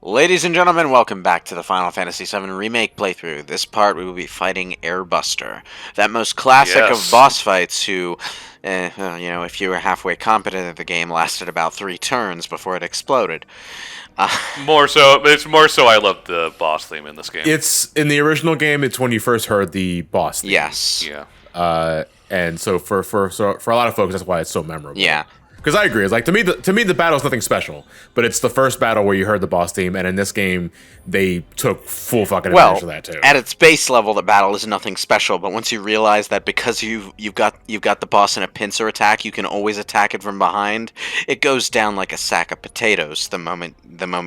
Ladies and gentlemen, welcome back to the Final Fantasy VII Remake playthrough. This part we will be fighting Airbuster, that most classic of boss fights who, if you were halfway competent at the game, lasted about 3 turns before it exploded. It's more so I love the boss theme in this game. It's in the original game. It's when you first heard the boss theme. Yes. Yeah. And so for a lot of folks, that's why it's so memorable. Yeah. Because I agree. It's like to me the battle is nothing special, but it's the first battle where you heard the boss theme, and in this game they took full fucking advantage of that too. At its base level, the battle is nothing special, but once you realize that because you've got the boss in a pincer attack, you can always attack it from behind. It goes down like a sack of potatoes the moment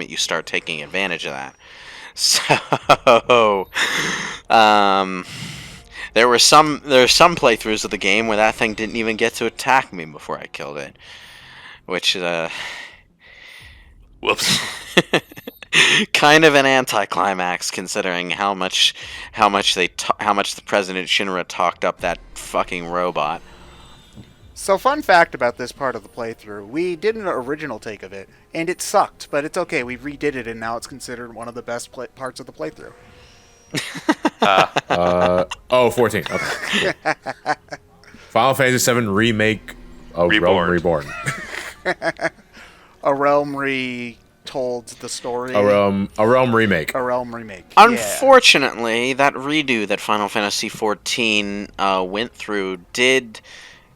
you start taking advantage of that. So, there are some playthroughs of the game where that thing didn't even get to attack me before I killed it. Which, Whoops. kind of an anticlimax considering how much the President Shinra talked up that fucking robot. So, fun fact about this part of the playthrough, we did an original take of it, and it sucked, but it's okay, we redid it, and now it's considered one of the best parts of the playthrough. 14. Okay. Final Fantasy VII Remake, Realm Reborn. A Realm retold the story. A Realm Remake. A Realm Remake. Unfortunately, that redo that Final Fantasy XIV went through did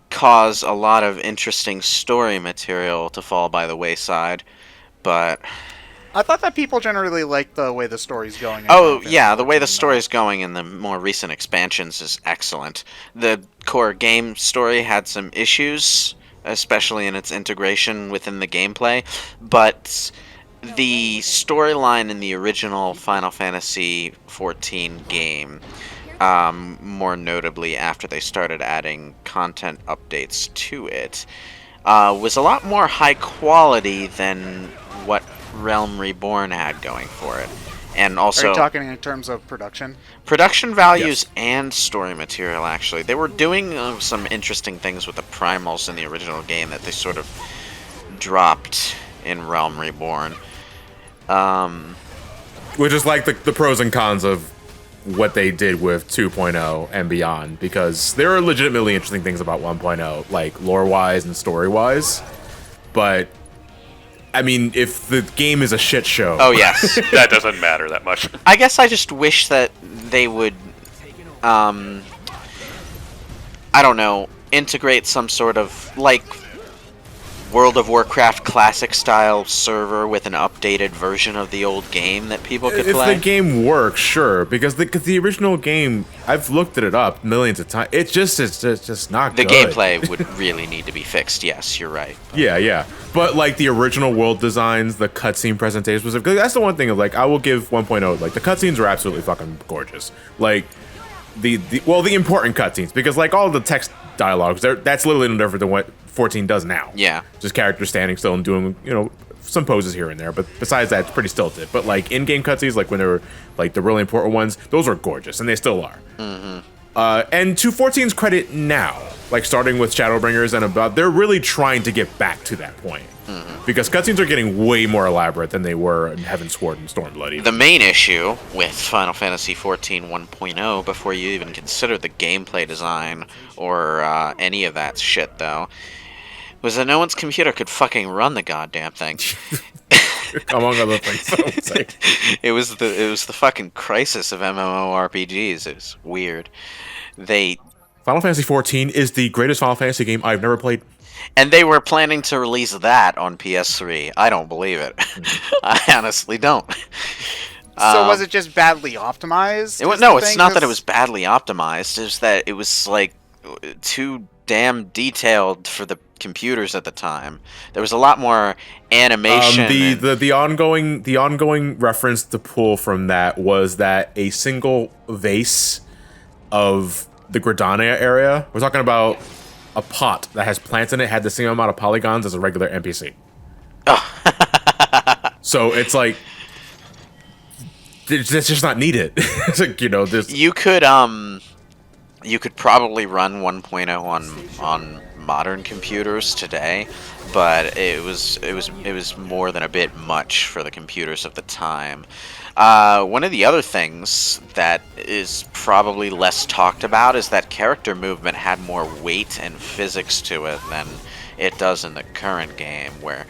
cause a lot of interesting story material to fall by the wayside, but I thought that people generally like the way the story's going. Oh, yeah, the way the story's going in the more recent expansions is excellent. The core game story had some issues, especially in its integration within the gameplay, but the storyline in the original Final Fantasy XIV game, more notably after they started adding content updates to it, was a lot more high quality than what Realm Reborn had going for it. And also, are you talking in terms of production values? Yes. And story material, actually. They were doing some interesting things with the primals in the original game that they sort of dropped in Realm Reborn. Which is like the pros and cons of what they did with 2.0 and beyond, because there are legitimately interesting things about 1.0, like lore-wise and story-wise, but I mean, if the game is a shit show... Oh, yes. That doesn't matter that much. I guess I just wish that they would, I don't know, integrate some sort of, like, World of Warcraft classic-style server with an updated version of the old game that people could play. If the game works, sure, because the original game, I've looked it up millions of times, it's just not good. The gameplay would really need to be fixed, yes, you're right. Yeah. But, like, the original world designs, the cutscene presentations, that's the one thing, like, I will give 1.0, like, the cutscenes are absolutely fucking gorgeous. Like, the important cutscenes, because, like, all the text dialogues, that's literally no different than what 14 does now. Yeah. Just characters standing still and doing, some poses here and there, but besides that, it's pretty stilted. But, like, in-game cutscenes, like, when they were, like, the really important ones, those are gorgeous, and they still are. Mm-hmm. And to 14's credit now, like, starting with Shadowbringers and above, they're really trying to get back to that point. Mm-hmm. Because cutscenes are getting way more elaborate than they were in Heaven's Sword and Stormblood. Even. The main issue with Final Fantasy XIV 1.0, before you even consider the gameplay design or any of that shit, though, was that no one's computer could fucking run the goddamn thing. Among other things. It was the fucking crisis of MMORPGs. It was weird. Final Fantasy XIV is the greatest Final Fantasy game I've never played. And they were planning to release that on PS3. I don't believe it. I honestly don't. So was it just badly optimized? No, it's not that it was badly optimized. It's that it was, like, too damn detailed for the computers at the time. There was a lot more animation. The ongoing reference to pull from that was that a single vase of the Gridania area, we're talking about a pot that has plants in it, had the same amount of polygons as a regular NPC. Oh. So it's like, it's just not needed. It's like, You could probably run 1.0 on modern computers today, but it was more than a bit much for the computers of the time. One of the other things that is probably less talked about is that character movement had more weight and physics to it than it does in the current game, where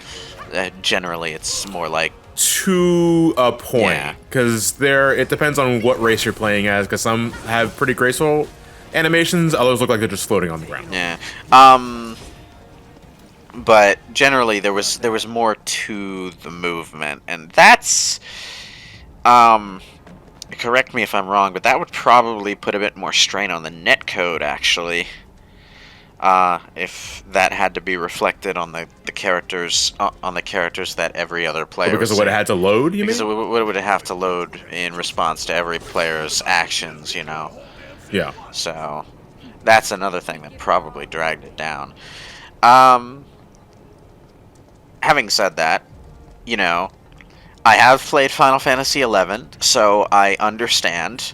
generally it's more like To a point, Yeah. because it depends on what race you're playing as. Because some have pretty graceful animations, others look like they're just floating on the ground. yeah. But generally there was more to the movement, and that's correct me if I'm wrong, but that would probably put a bit more strain on the netcode actually. If that had to be reflected on the characters that every other player Because of was what it seeing. had to load, you Because mean? it would have to load in response to every player's actions, you know. Yeah. So that's another thing that probably dragged it down. Um, Having said that, you know, I have played Final Fantasy XI, so I understand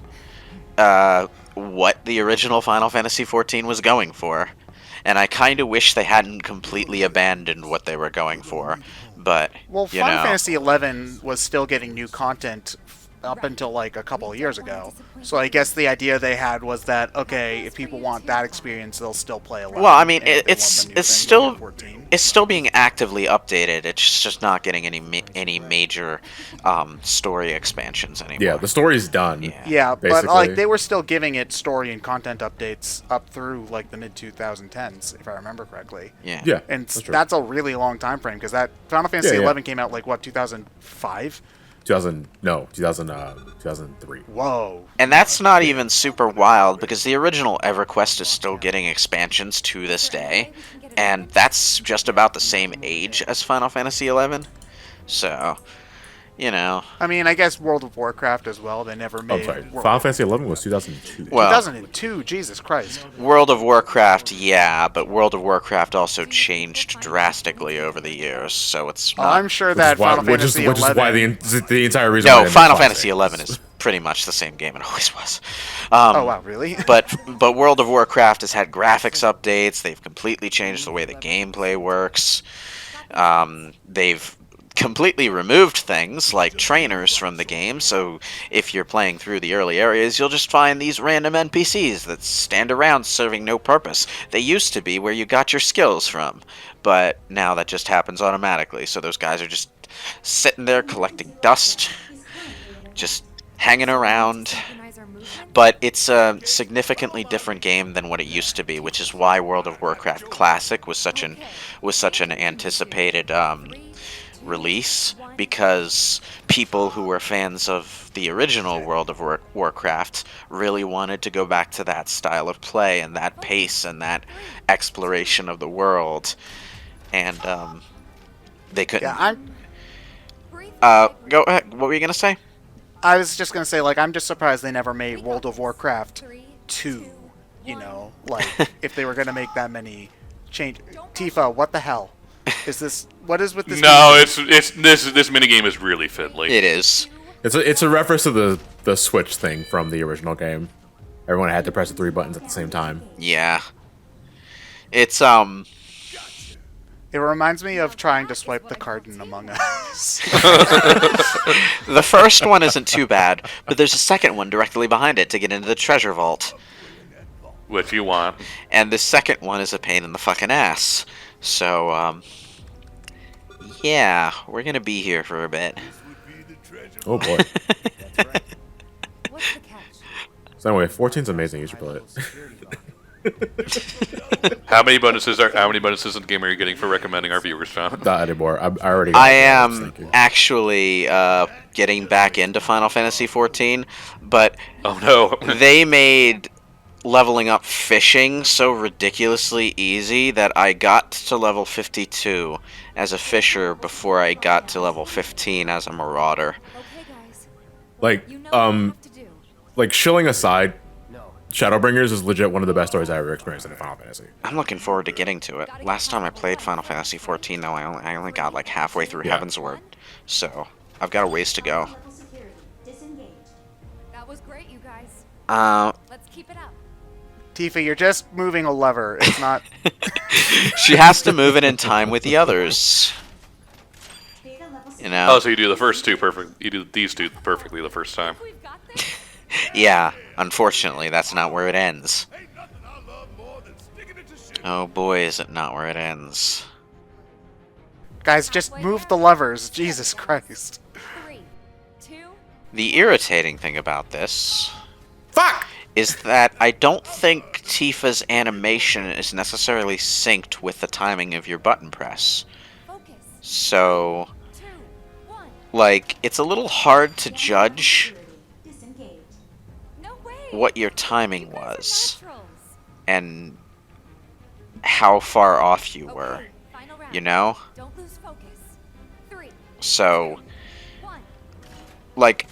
what the original Final Fantasy XIV was going for. And I kind of wish they hadn't completely abandoned what they were going for. But, Well, you Final know, Fantasy XI was still getting new content up until like a couple of years ago. So I guess the idea they had was that, okay, if people want that experience, they'll still play 11. well, I mean, and if they want it's the new it's thing, they'll still get 14. it's still being actively updated. It's just not getting any major story expansions anymore. Yeah, the story's done. Yeah. Yeah, but basically. like they were still giving it story and content updates up through like the mid 2010s, if I remember correctly. Yeah. Yeah, And that's true. that's a really long time frame because that Final Fantasy Yeah, yeah. 11 came out like what 2005. 2003. Whoa. And that's not even super wild because the original EverQuest is still getting expansions to this day, and that's just about the same age as Final Fantasy XI. So, you know, I mean, I guess World of Warcraft as well. They never Oh, made. I'm sorry. World- Final Fantasy 11 was 2002. well, 2002. Jesus Christ. World of Warcraft, yeah, but World of Warcraft also changed drastically over the years, so it's not. I'm sure that Final Fantasy which is 11. why the entire reason. No, why they made Final classic. Fantasy XI is pretty much the same game it always was. Oh wow, really? but World of Warcraft has had graphics updates. They've completely changed the way the gameplay works. They've completely removed things like trainers from the game, so if you're playing through the early areas, you'll just find these random NPCs that stand around serving no purpose. They used to be where you got your skills from, but now that just happens automatically, so those guys are just sitting there collecting dust, just hanging around. But it's a significantly different game than what it used to be, which is why World of Warcraft Classic was such an anticipated release, because people who were fans of the original World of Warcraft really wanted to go back to that style of play and that pace and that exploration of the world, and they couldn't. Yeah, Go ahead. What were you gonna say? I was just gonna say, like, I'm just surprised they never made World of Warcraft 2. You know, like if they were gonna make that many change. Tifa, what the hell is this? What is with this? No, it's this minigame is really fiddly. It is. It's a reference to the Switch thing from the original game. Everyone had to press the 3 buttons at the same time. Yeah. It's It reminds me of trying to swipe the card in Among Us. the first one isn't too bad, but there's a second one directly behind it to get into the treasure vault. What you want? And the second one is a pain in the fucking ass. So, yeah, we're gonna be here for a bit. Oh boy. What's the catch? So anyway, 14's amazing. You should play it. How many bonuses in the game are you getting for recommending our viewers, John? Not anymore. I already. Got I it. am Thank you. actually getting back into Final Fantasy XIV, but Oh no. they made leveling up fishing so ridiculously easy that I got to level 52 as a fisher before I got to level 15 as a marauder. Okay, guys. Like You know what you have to do. like shilling aside, Shadowbringers is legit one of the best stories I ever experienced in a Final Fantasy. I'm looking forward to getting to it. Last time I played Final Fantasy XIV, though, I only got like halfway through Yeah. Heavensward, so I've got a ways to go. That was great, you guys. Uh, Let's keep it up. Tifa, you're just moving a lever. It's not. She has to move it in time with the others. You know? Oh, so you do the first two perfect. You do these two perfectly the first time. We've got this. Yeah, unfortunately, that's not where it ends. Oh boy, is it not where it ends. Guys, just move the levers. Jesus Christ. 3, 2. The irritating thing about this Fuck! is that I don't think Tifa's animation is necessarily synced with the timing of your button press. Focus. So, 2, 1. like, it's a little hard to judge No way. what your timing You guys are was naturals. and how far off you were, Okay, final round. you know? Don't lose focus. 3, So, 1. like,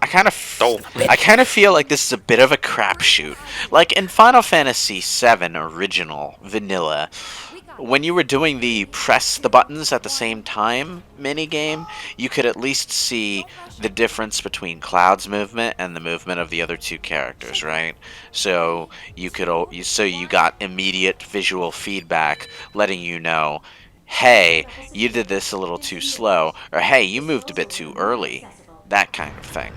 I kind of feel like this is a bit of a crapshoot. Like in Final Fantasy VII Original Vanilla, We got when you were doing the press the buttons at the same time minigame, you could at least see the difference between Cloud's movement and the movement of the other two characters, right? So you got immediate visual feedback letting you know, hey, you did this a little too slow, or hey, you moved a bit too early, that kind of thing.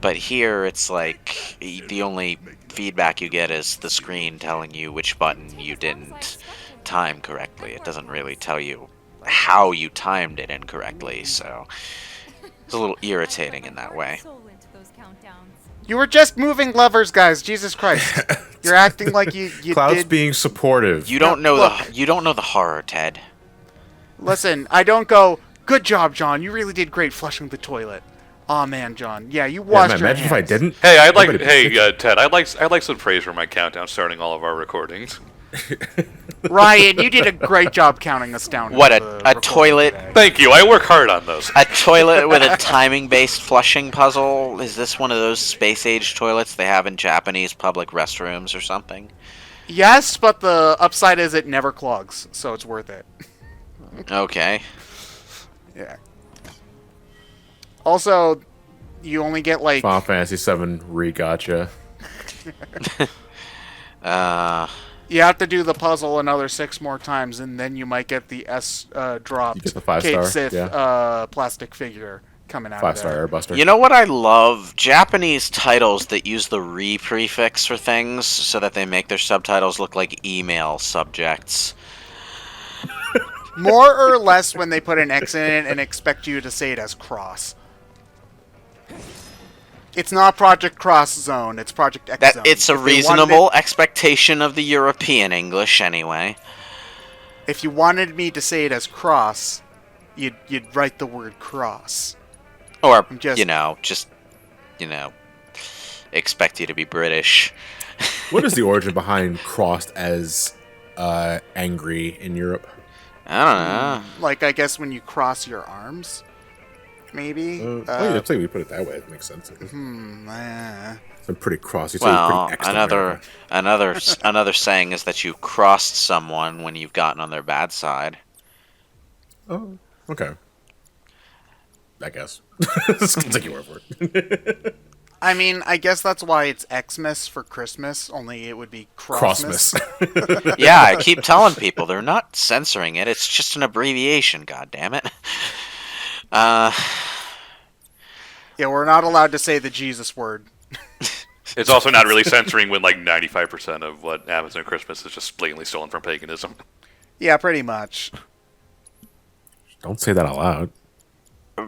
But here, it's like the only feedback you get is the screen telling you which button you didn't time correctly. It doesn't really tell you how you timed it incorrectly, so it's a little irritating in that way. soul into those countdowns. You were just moving levers, guys. Jesus Christ. You're acting like you Cloud's did. being supportive. You don't know look. you don't know the horror, Ted. Listen, I don't go, good job, John. You really did great flushing the toilet. Aw, man, John. Yeah, you Yeah, washed man, your imagine if I hands. didn't. Hey, I'd like. Everybody be Hey, Ted, I'd like some praise for my countdown starting all of our recordings. Ryan, you did a great job counting us down. What, into a the recording toilet? today. Thank you. I work hard on those. A toilet with a timing-based flushing puzzle? Is this one of those space-age toilets they have in Japanese public restrooms or something? Yes, but the upside is it never clogs, so it's worth it. Okay. Yeah. Also, you only get like Final Fantasy VII re-gotcha. you have to do the puzzle another 6 more times, and then you might get the dropped You get the 5 Kate star, Sith yeah. plastic figure coming out 5-star of there. Airbuster. You know what I love? Japanese titles that use the re prefix for things so that they make their subtitles look like email subjects. More or less when they put an X in it and expect you to say it as cross. It's not Project Cross Zone, it's Project X That Zone. it's a If they wanted reasonable expectation of the European English anyway. if you wanted me to say it as cross, you'd write the word cross. Or I'm just- just expect you to be British. What is the origin behind crossed as angry in Europe? I don't know. Like, I guess when you cross your arms, maybe? Oh, yeah, I'd say we put it that way. It makes sense. Eh. I'm pretty cross. You say Well, pretty extra another saying is that you crossed someone when you've gotten on their bad side. Oh, okay. I guess. Let's take your word for it. I mean, I guess that's why it's Xmas for Christmas, only it would be Crossmas. Crossmas. Yeah, I keep telling people they're not censoring it. It's just an abbreviation. God damn it. Yeah, we're not allowed to say the Jesus word. It's also not really censoring when like 95% of what happens on Christmas is just blatantly stolen from paganism. Yeah, pretty much. Don't say that out loud.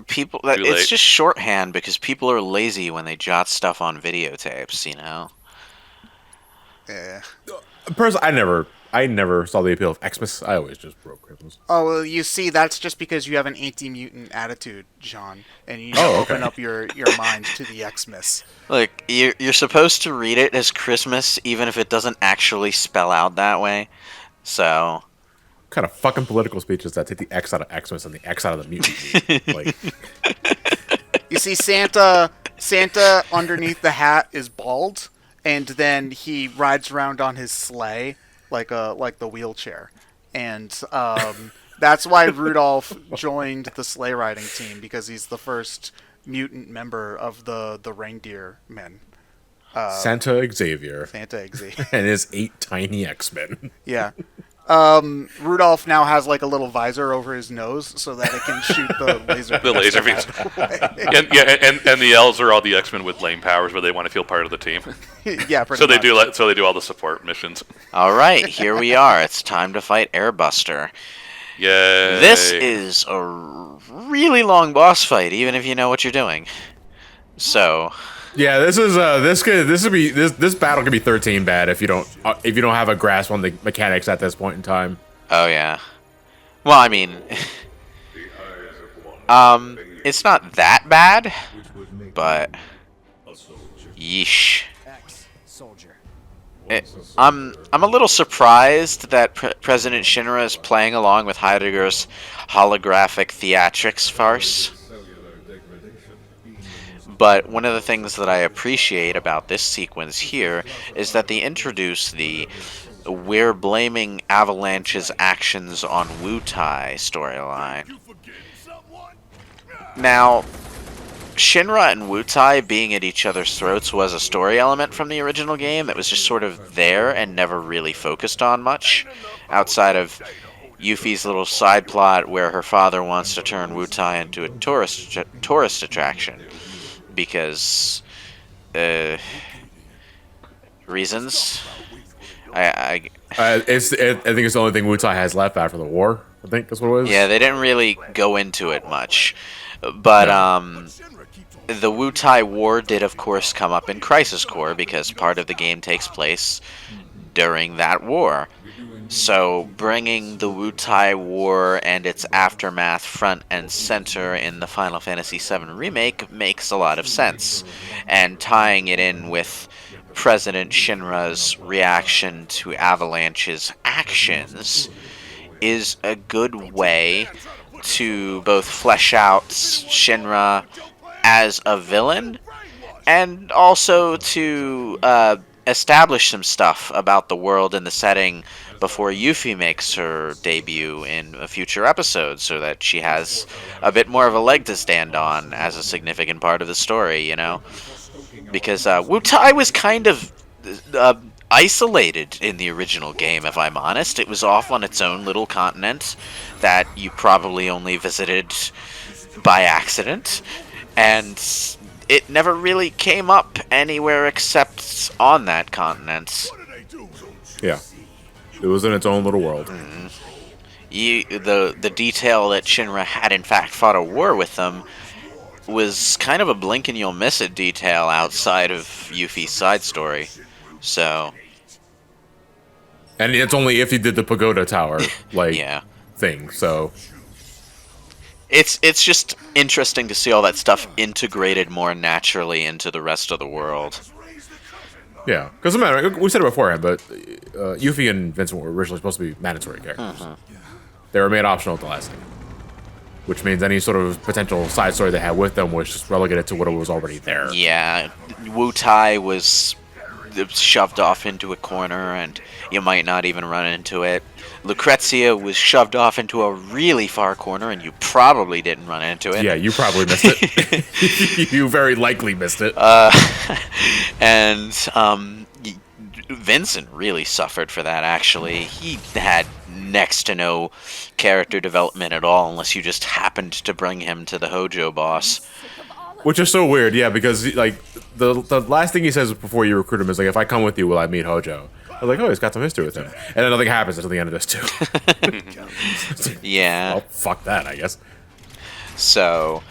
People, Too it's late. just shorthand because people are lazy when they jot stuff on videotapes. You know. Yeah. Personally, I never saw the appeal of Xmas. I always just broke Christmas. Oh, well, you see, that's just because you have an anti-mutant attitude, John, and you need to Oh, okay. open up your mind to the Xmas. Look, you're supposed to read it as Christmas, even if it doesn't actually spell out that way. So. What kind of fucking political speech is that? Take the X out of Xmas and the X out of the mutant. Like, You see, Santa underneath the hat is bald, and then he rides around on his sleigh like the wheelchair, and that's why Rudolph joined the sleigh riding team, because he's the first mutant member of the reindeer men. Santa Xavier Santa Xavier. and his 8 tiny X-Men. Yeah. Rudolph now has like a little visor over his nose so that it can shoot the laser. The laser beams. And the elves are all the X-Men with lame powers, but they want to feel part of the team. Yeah, pretty So they much. do all the support missions. All right, here we are. It's time to fight Airbuster. Yay! This is a really long boss fight, even if you know what you're doing. So, Yeah, this is this battle could be 13 bad if you don't have a grasp on the mechanics at this point in time. oh yeah. Well, I mean, it's not that bad, but yeesh. I'm a little surprised that President Shinra is playing along with Heidegger's holographic theatrics farce. But one of the things that I appreciate about this sequence here is that they introduce the "we're blaming Avalanche's actions on Wutai" storyline. Now, Shinra and Wutai being at each other's throats was a story element from the original game that was just sort of there and never really focused on much, outside of Yuffie's little side plot where her father wants to turn Wutai into a tourist attraction because reasons. I think it's the only thing Wutai has left after the war. I think that's what it was. Yeah, they didn't really go into it much, but the Wutai War did, of course, come up in Crisis Core because part of the game takes place during that war. So bringing the Wutai War and its aftermath front and center in the Final Fantasy VII Remake makes a lot of sense, and tying it in with President Shinra's reaction to Avalanche's actions is a good way to both flesh out Shinra as a villain and also to establish some stuff about the world and the setting before Yuffie makes her debut in a future episode, so that she has a bit more of a leg to stand on as a significant part of the story, you know? Because Wutai was kind of isolated in the original game, if I'm honest. It was off on its own little continent that you probably only visited by accident, and it never really came up anywhere except on that continent. Yeah. It was in its own little world. The detail that Shinra had in fact fought a war with them was kind of a blink and you'll miss it detail outside of Yuffie's side story. So, and it's only if you did the pagoda tower yeah. thing. So it's just interesting to see all that stuff integrated more naturally into the rest of the world. yeah, because we said it beforehand, but Yuffie and Vincent were originally supposed to be mandatory characters. They were made optional at the last thing, which means any sort of potential side story they had with them was just relegated to what was already there. Yeah, Wutai was shoved off into a corner, and you might not even run into it. Lucrezia was shoved off into a really far corner, and you probably didn't run into it. Yeah, you probably missed it. You very likely missed it. And Vincent really suffered for that, actually. He had next to no character development at all, unless you just happened to bring him to the Hojo boss. Which is so weird, yeah, because like the last thing he says before you recruit him is like, if I come with you, will I meet Hojo? I was like, oh, he's got some history with him. And then nothing happens until the end of this, too. Yeah. Well, fuck that, I guess. So,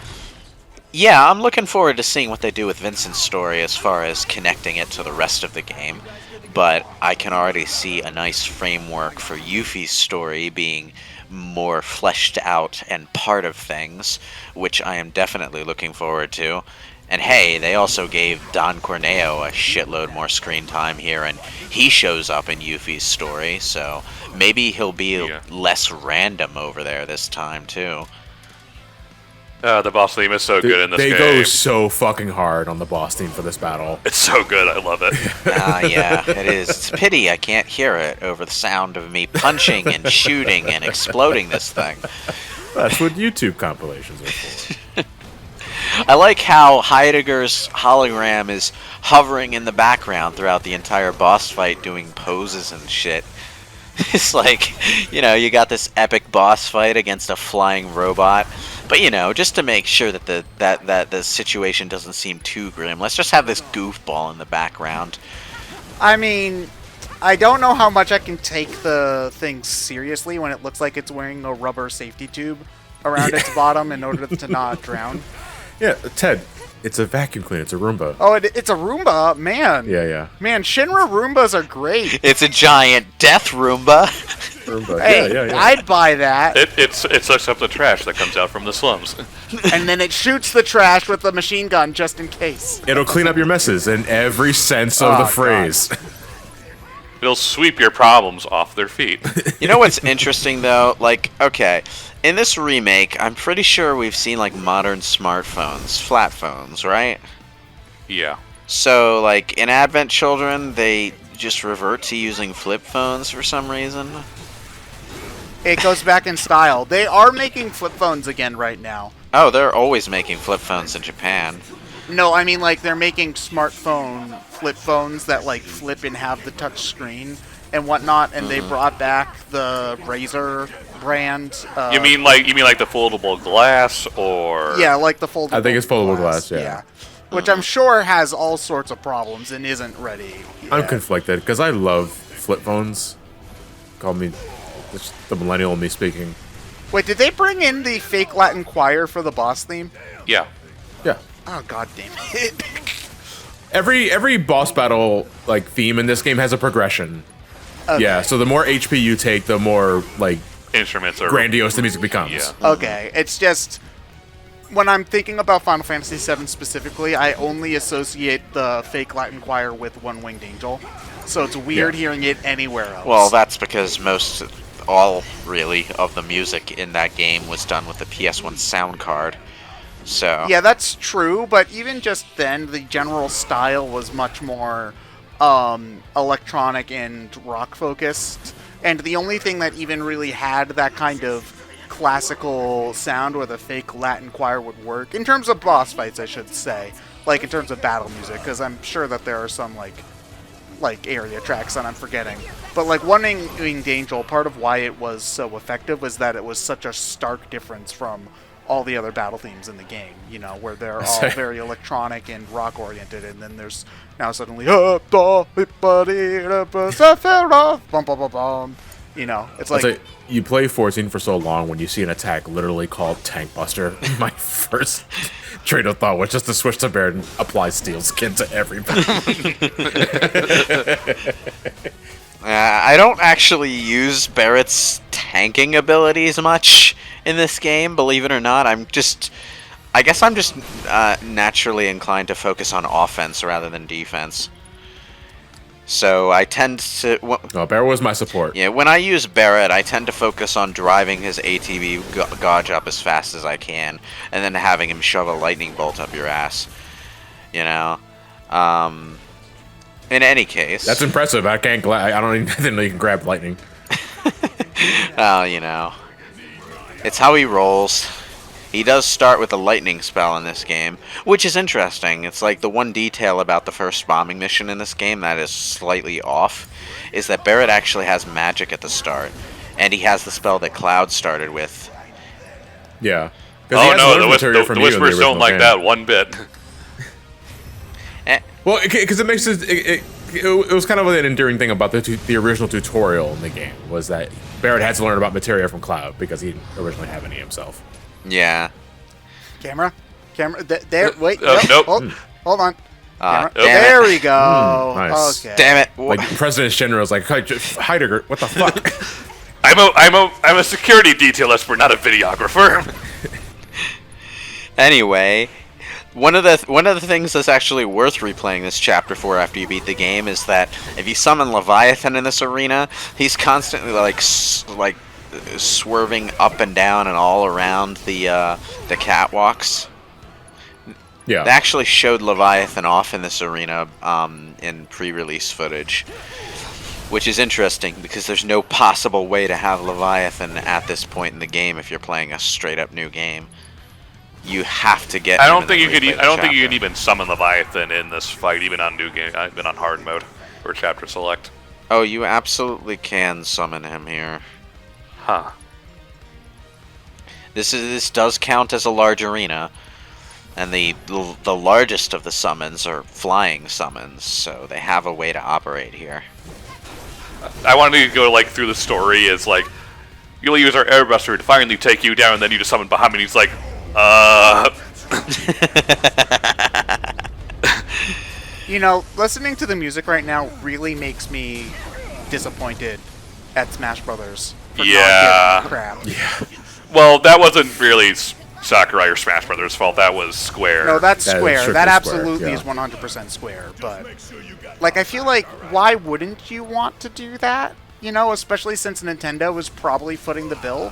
yeah, I'm looking forward to seeing what they do with Vincent's story as far as connecting it to the rest of the game. But I can already see a nice framework for Yuffie's story being more fleshed out and part of things, which I am definitely looking forward to. And hey, they also gave Don Corneo a shitload more screen time here, and he shows up in Yuffie's story, so maybe he'll be less random over there this time, too. The boss theme is so good in this game. They go so fucking hard on the boss theme for this battle. It's so good, I love it. Yeah, it is. It's a pity I can't hear it over the sound of me punching and shooting and exploding this thing. That's what YouTube compilations are for. I like how Heidegger's hologram is hovering in the background throughout the entire boss fight doing poses and shit. It's like, you got this epic boss fight against a flying robot, but just to make sure that the situation doesn't seem too grim, let's just have this goofball in the background. I mean, I don't know how much I can take the thing seriously when it looks like it's wearing a rubber safety tube around its bottom in order to not drown. Yeah, Ted, it's a vacuum cleaner. It's a Roomba. Oh, it's a Roomba, man. Yeah. Man, Shinra Roombas are great. It's a giant death Roomba. Roomba. Hey, Yeah. I'd buy that. It sucks up the trash that comes out from the slums. And then it shoots the trash with a machine gun just in case. It'll clean up your messes in every sense of Oh, the God. phrase. It'll sweep your problems off their feet. You know what's interesting though? Like, okay, in this remake, I'm pretty sure we've seen like modern smartphones, flat phones, right? Yeah. So, like, in Advent Children, they just revert to using flip phones for some reason. It goes back in style. They are making flip phones again right now. Oh, they're always making flip phones in Japan. No, I mean, like, they're making smartphone flip phones that, like, flip and have the touch screen and whatnot, and they brought back the Razer brand. You mean like the foldable glass, or Yeah, like the foldable I think it's foldable glass, yeah. Which I'm sure has all sorts of problems and isn't ready yet. I'm conflicted because I love flip phones. Call me it's the millennial in me speaking. Wait, did they bring in the fake Latin choir for the boss theme? Yeah. Yeah. Oh, god damn it. Every boss battle like theme in this game has a progression. Okay. Yeah, so the more HP you take, the more like Instruments are grandiose the music becomes. Yeah. Okay, it's just when I'm thinking about Final Fantasy VII specifically, I only associate the fake Latin choir with One Winged Angel, so it's weird Yeah. hearing it anywhere else. Well, that's because all really of the music in that game was done with the PS1 sound card. So yeah, that's true, but even just then, the general style was much more electronic and rock focused, and the only thing that even really had that kind of classical sound where the fake Latin choir would work, in terms of boss fights, I should say, like in terms of battle music, because I'm sure that there are some like area tracks that I'm forgetting. But like One Winged Angel, part of why it was so effective was that it was such a stark difference from all the other battle themes in the game, where they're all very electronic and rock oriented, and then there's now suddenly it's I'll like say, you play 14 for so long when you see an attack literally called Tank Buster. My first train of thought was just to switch to Barret and apply Steel Skin to everybody. I don't actually use Barrett's tanking abilities much in this game, believe it or not. I guess I'm just naturally inclined to focus on offense rather than defense. So I tend to... No, Barret was my support. Yeah, when I use Barret, I tend to focus on driving his ATV gauge up as fast as I can, and then having him shove a lightning bolt up your ass. In any case... That's impressive. I didn't know you can grab lightning. Well, it's how he rolls. He does start with a lightning spell in this game, which is interesting. It's like the one detail about the first bombing mission in this game that is slightly off is that Barret actually has magic at the start, and he has the spell that Cloud started with. Yeah. Oh no, the Whispers don't like that one bit. Well, because it makes it was kind of an endearing thing about the original tutorial in the game was that Barret had to learn about materia from Cloud because he didn't originally have any himself. Yeah. camera, there. Wait, nope. Hold on. Camera. damn There it. we go. Nice. Okay. Damn it. Like President Shinra was like, Heidegger, what the fuck? I'm a security detail expert, not a videographer. Anyway, one of the things that's actually worth replaying this chapter for after you beat the game is that if you summon Leviathan in this arena, he's constantly like swerving up and down and all around the catwalks. Yeah. They actually showed Leviathan off in this arena in pre-release footage, which is interesting because there's no possible way to have Leviathan at this point in the game if you're playing a straight-up new game. You have to get. I don't think you could even summon Leviathan in this fight, even on new game, even on hard mode or chapter select. Oh, you absolutely can summon him here. Huh. This does count as a large arena, and the largest of the summons are flying summons, so they have a way to operate here. I wanted to go like through the story as like you'll use our Airbuster to finally take you down, and then you just summon Bahamut. And he's like, You know, listening to the music right now really makes me disappointed at Smash Brothers for Yeah. not giving crap. Well, that wasn't really Sakurai or Smash Brothers' fault. That was Square. No, that's That is Square. strictly That Square, absolutely yeah. is 100% Square. But, like, I feel like, why wouldn't you want to do that? You know, especially since Nintendo was probably footing the bill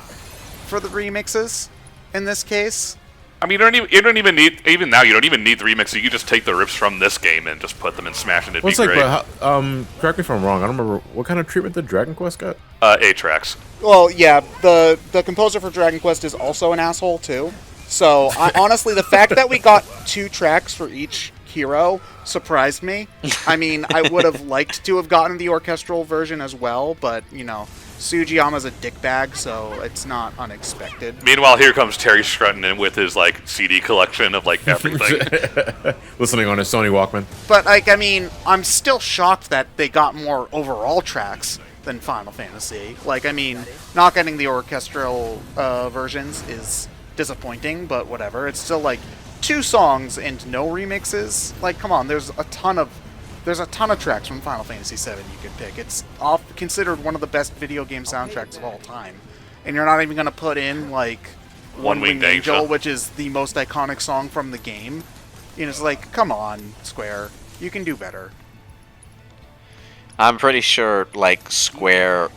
for the remixes in this case. I mean, you don't even need, even now, you don't even need the remix. You can just take the riffs from this game and just put them in Smash, and it'd Well, it's be like, great. but correct me if I'm wrong. I don't remember what kind of treatment did Dragon Quest got. 8 tracks. Well, yeah, the composer for Dragon Quest is also an asshole, too. So, honestly, the fact that we got 2 tracks for each hero surprised me. I mean, I would have liked to have gotten the orchestral version as well, but, you know, Sugiyama's a dickbag, so it's not unexpected. Meanwhile, here comes Terry strutting in with his like CD collection of like everything. Listening on his Sony Walkman. But, like, I mean, I'm still shocked that they got more overall tracks than Final Fantasy. Like, I mean, not getting the orchestral versions is disappointing, but whatever. It's still, like, 2 songs and no remixes. Like, come on, there's a ton of tracks from Final Fantasy VII you could pick. It's considered one of the best video game soundtracks of all time. And you're not even going to put in, like, One Winged Angel, which is the most iconic song from the game. You know, it's like, come on, Square. You can do better. I'm pretty sure, like, Square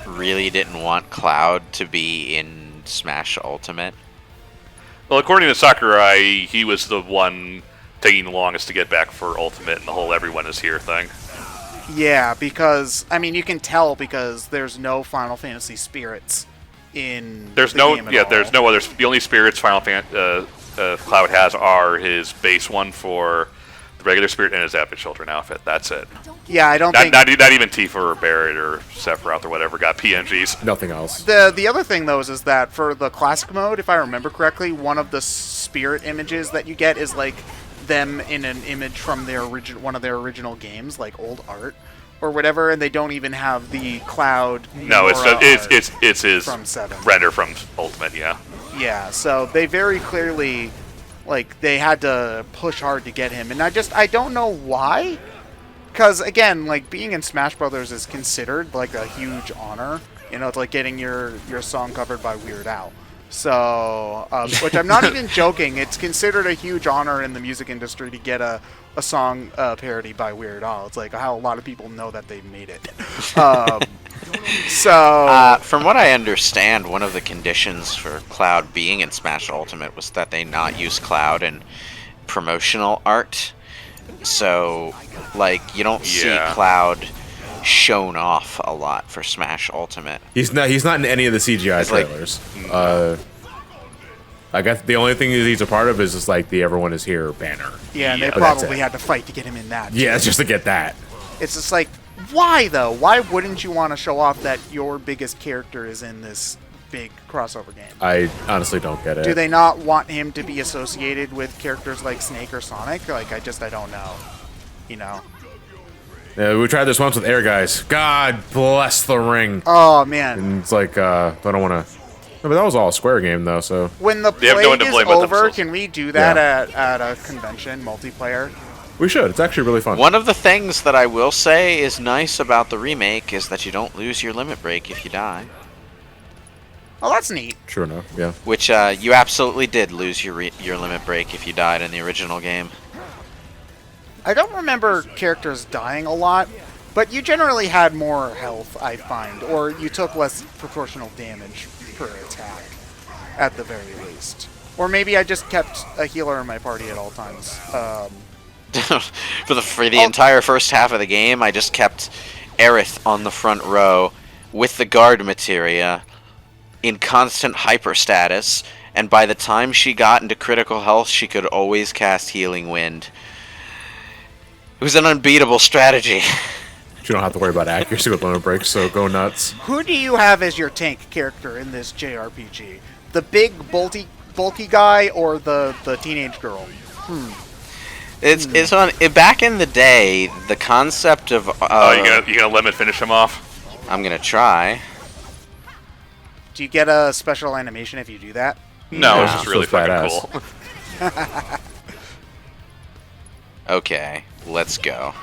really didn't want Cloud to be in Smash Ultimate. Well, according to Sakurai, he was the one taking the longest to get back for Ultimate and the whole "everyone is here" thing. Yeah, because, I mean, you can tell because there's no Final Fantasy spirits in There's the no, game at yeah, all. there's no other. The only spirits Cloud has are his base one for the regular spirit and his Advent Children outfit. That's it. Yeah, I don't Not, think... not even Tifa or Barrett or Sephiroth or whatever got PNGs. Nothing else. The other thing, though, is that for the classic mode, if I remember correctly, one of the spirit images that you get is, like, them in an image from their one of their original games, like old art or whatever, and they don't even have the Cloud. No, Nora it's his from 7. render from Ultimate. Yeah. Yeah, so they very clearly, like, they had to push hard to get him, and I don't know why, because again, like, being in Smash Brothers is considered like a huge honor. You know, it's like getting your song covered by Weird Al. So, which I'm not even joking. It's considered a huge honor in the music industry to get a song parody by Weird Al. It's like how a lot of people know that they made it. From what I understand, one of the conditions for Cloud being in Smash Ultimate was that they not use Cloud in promotional art. So, like, you don't see Cloud shown off a lot for Smash Ultimate. He's not in any of the CGI It's like- trailers. I guess the only thing that he's a part of is just like the "Everyone Is Here" banner. yeah, and they Yeah, that's probably it. had to fight to get him in that. Yeah, it's just to get that. It's just like, why though? Why wouldn't you want to show off that your biggest character is in this big crossover game? I honestly don't get it. Do they not want him to be associated with characters like Snake or Sonic? Like, I don't know. You know? Yeah, we tried this once with Air Guys. God bless the ring. Oh, man. And it's like, I don't want to. No, but that was all a Square game though, so. When the They have no one plague to is blame but over, themselves. can we do that at a convention, multiplayer? We should. It's actually really fun. One of the things that I will say is nice about the remake is that you don't lose your limit break if you die. Oh, that's neat. Sure enough, yeah. Which you absolutely did lose your limit break if you died in the original game. I don't remember characters dying a lot, but you generally had more health, I find, or you took less proportional damage per attack, at the very least. Or maybe I just kept a healer in my party at all times. for the entire first half of the game, I just kept Aerith on the front row with the guard materia in constant hyper status, and by the time she got into critical health, she could always cast Healing Wind. It was an unbeatable strategy. You don't have to worry about accuracy with limit breaks, so go nuts. Who do you have as your tank character in this JRPG? The big bulky guy or the teenage girl? It's on back in the day. The concept of You gonna limit finish him off? I'm gonna try. Do you get a special animation if you do that? No, it's No. just really So it's fucking badass. cool. Okay, let's go.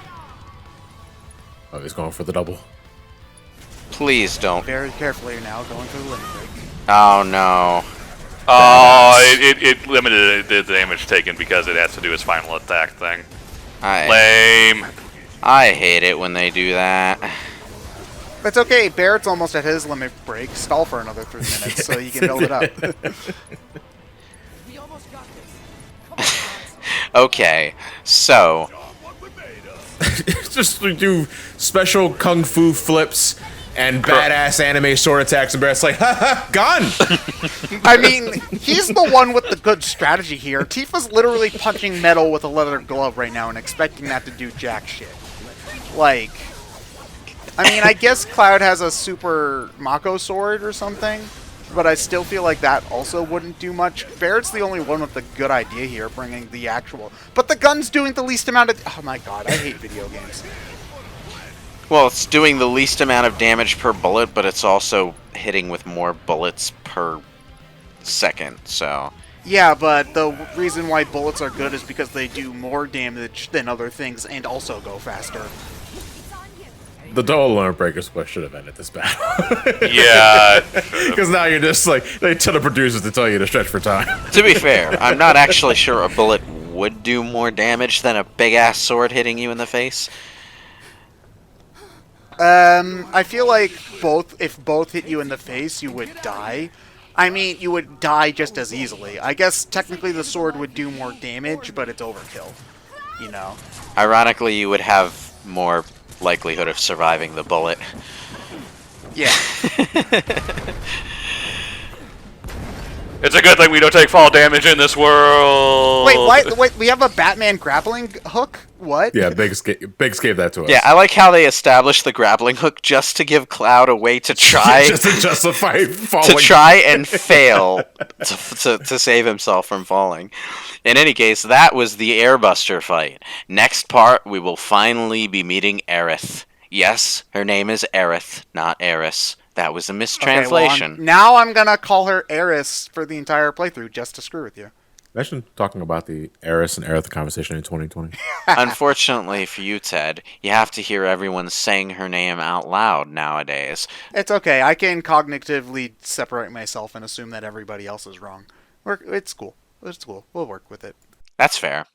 Oh, he's going for the double. Please don't. Very carefully now, going for the limit break. Oh no. Oh, it limited the damage taken because it has to do his final attack thing. Lame. I hate it when they do that. It's okay, Barrett's almost at his limit break. Stall for another 3 minutes so you can build it up. Okay, so Just do special kung fu flips and badass anime sword attacks, and Barrett's like, ha ha, gone! I mean, he's the one with the good strategy here. Tifa's literally punching metal with a leather glove right now and expecting that to do jack shit. Like, I mean, I guess Cloud has a super Mako sword or something, but I still feel like that also wouldn't do much. Barrett's the only one with the good idea here, bringing the actual... But the gun's doing the least amount of... Oh my god, I hate video games. well, it's doing the least amount of damage per bullet, but it's also hitting with more bullets per second. So Yeah, but the reason why bullets are good is because they do more damage than other things and also go faster. The double limit break is what should have ended this battle. Yeah. Because now you're just like, they tell the producers to tell you to stretch for time. to be fair, I'm not actually sure a bullet would do more damage than a big ass sword hitting you in the face. I feel like if both hit you in the face, you would die. I mean, you would die just as easily. I guess technically the sword would do more damage, but it's overkill. You know? Ironically, you would have more likelihood of surviving the bullet. Yeah. It's a good thing we don't take fall damage in this world. Wait, we have a Batman grappling hook? What? Yeah, Biggs gave that to us. Yeah, I like how they established the grappling hook just to give Cloud a way to try just to justify falling. to try and fail to save himself from falling. In any case, that was the Airbuster fight. Next part, we will finally be meeting Aerith. Yes, her name is Aerith, not Eris. That was a mistranslation. Okay, now I'm gonna call her Eris for the entire playthrough just to screw with you. Imagine talking about the Eris and Aerith conversation in 2020. Unfortunately for you, Ted, you have to hear everyone saying her name out loud nowadays. It's okay. I can cognitively separate myself and assume that everybody else is wrong. It's cool. It's cool. We'll work with it. That's fair.